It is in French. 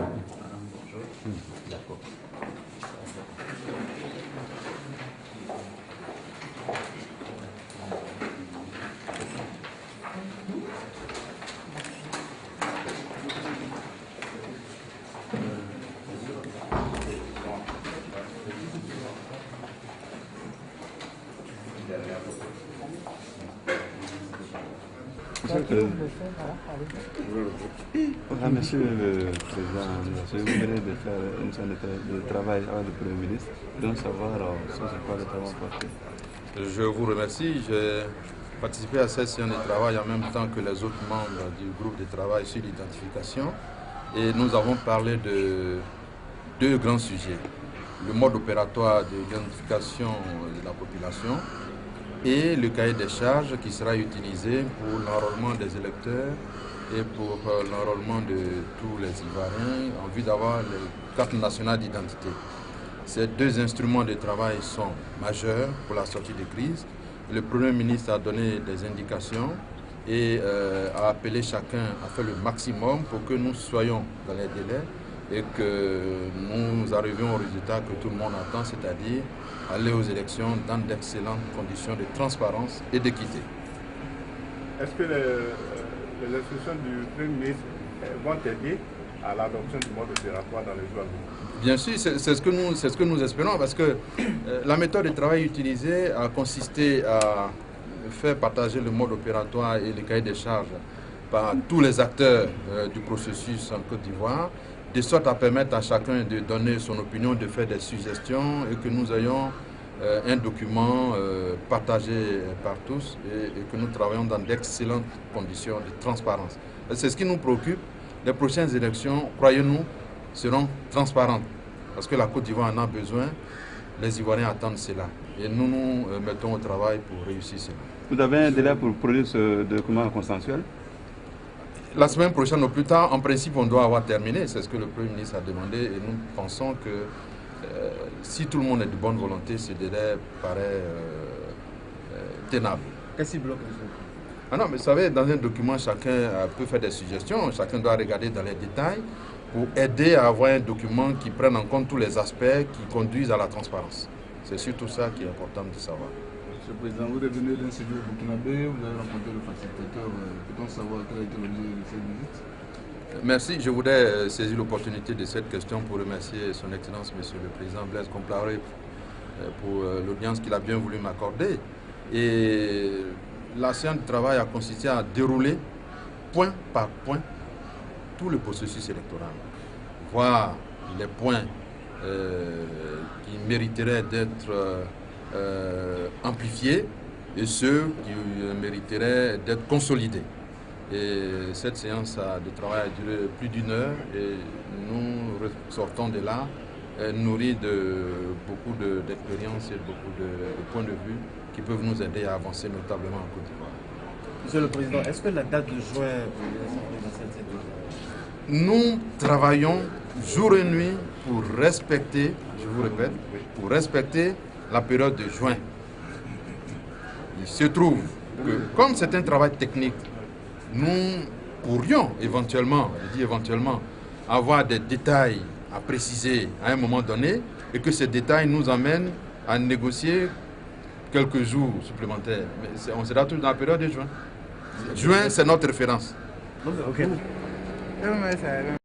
Bonjour. D'accord. Monsieur le Président, vous venez de faire une séance de travail avec le Premier ministre. Donc savoir sur quoi le travail porté. Je vous remercie. J'ai participé à cette séance de travail en même temps que les autres membres du groupe de travail sur l'identification. Et nous avons parlé de deux grands sujets. Le mode opératoire de l'identification de la population et le cahier des charges qui sera utilisé pour l'enrôlement des électeurs et pour l'enrôlement de tous les Ivoiriens en vue d'avoir les cartes nationales d'identité. Ces deux instruments de travail sont majeurs pour la sortie de crise. Le Premier ministre a donné des indications et a appelé chacun à faire le maximum pour que nous soyons dans les délais et que nous arrivions au résultat que tout le monde attend, c'est-à-dire aller aux élections dans d'excellentes conditions de transparence et d'équité. Est-ce que les instructions du Premier ministre vont aider à l'adoption du mode opératoire dans les jours à venir? Bien sûr, c'est ce que nous espérons, parce que la méthode de travail utilisée a consisté à faire partager le mode opératoire et les cahiers des charges par tous les acteurs du processus en Côte d'Ivoire, de sorte à permettre à chacun de donner son opinion, de faire des suggestions et que nous ayons un document partagé par tous et que nous travaillons dans d'excellentes conditions de transparence. C'est ce qui nous préoccupe. Les prochaines élections, croyez-nous, seront transparentes parce que la Côte d'Ivoire en a besoin. Les Ivoiriens attendent cela et nous nous mettons au travail pour réussir cela. Vous avez un délai pour produire ce document consensuel? La semaine prochaine au plus tard, en principe, on doit avoir terminé. C'est ce que le Premier ministre a demandé et nous pensons que si tout le monde est de bonne volonté, ce délai paraît tenable. Qu'est-ce qui bloque? Ah non, mais vous savez, dans un document, chacun peut faire des suggestions, chacun doit regarder dans les détails pour aider à avoir un document qui prenne en compte tous les aspects qui conduisent à la transparence. C'est surtout ça qui est important de savoir. Monsieur le Président, vous revenez d'un séjour au Burkinabé, vous avez rencontré le facilitateur. Peut-on savoir quel a été l'objet de cette visite? Merci. Je voudrais saisir l'opportunité de cette question pour remercier Son Excellence, Monsieur le Président Blaise Compaoré, pour l'audience qu'il a bien voulu m'accorder. Et la séance de travail a consisté à dérouler point par point tout le processus électoral, voir les points qui mériteraient d'être amplifiés et ceux qui mériteraient d'être consolidés. Et cette séance de travail a duré plus d'une heure et nous sortons de là nourris de beaucoup d'expérience et beaucoup de points de vue qui peuvent nous aider à avancer notablement en Côte d'Ivoire. Monsieur le Président, est-ce que la date de juin pour l'élection présidentielle, nous travaillons jour et nuit pour respecter, je vous répète, pour respecter la période de juin. Il se trouve que, comme c'est un travail technique, nous pourrions éventuellement, je dis éventuellement, avoir des détails à préciser à un moment donné et que ces détails nous amènent à négocier quelques jours supplémentaires. Mais on sera toujours dans la période de juin. Juin, c'est notre référence. Ok.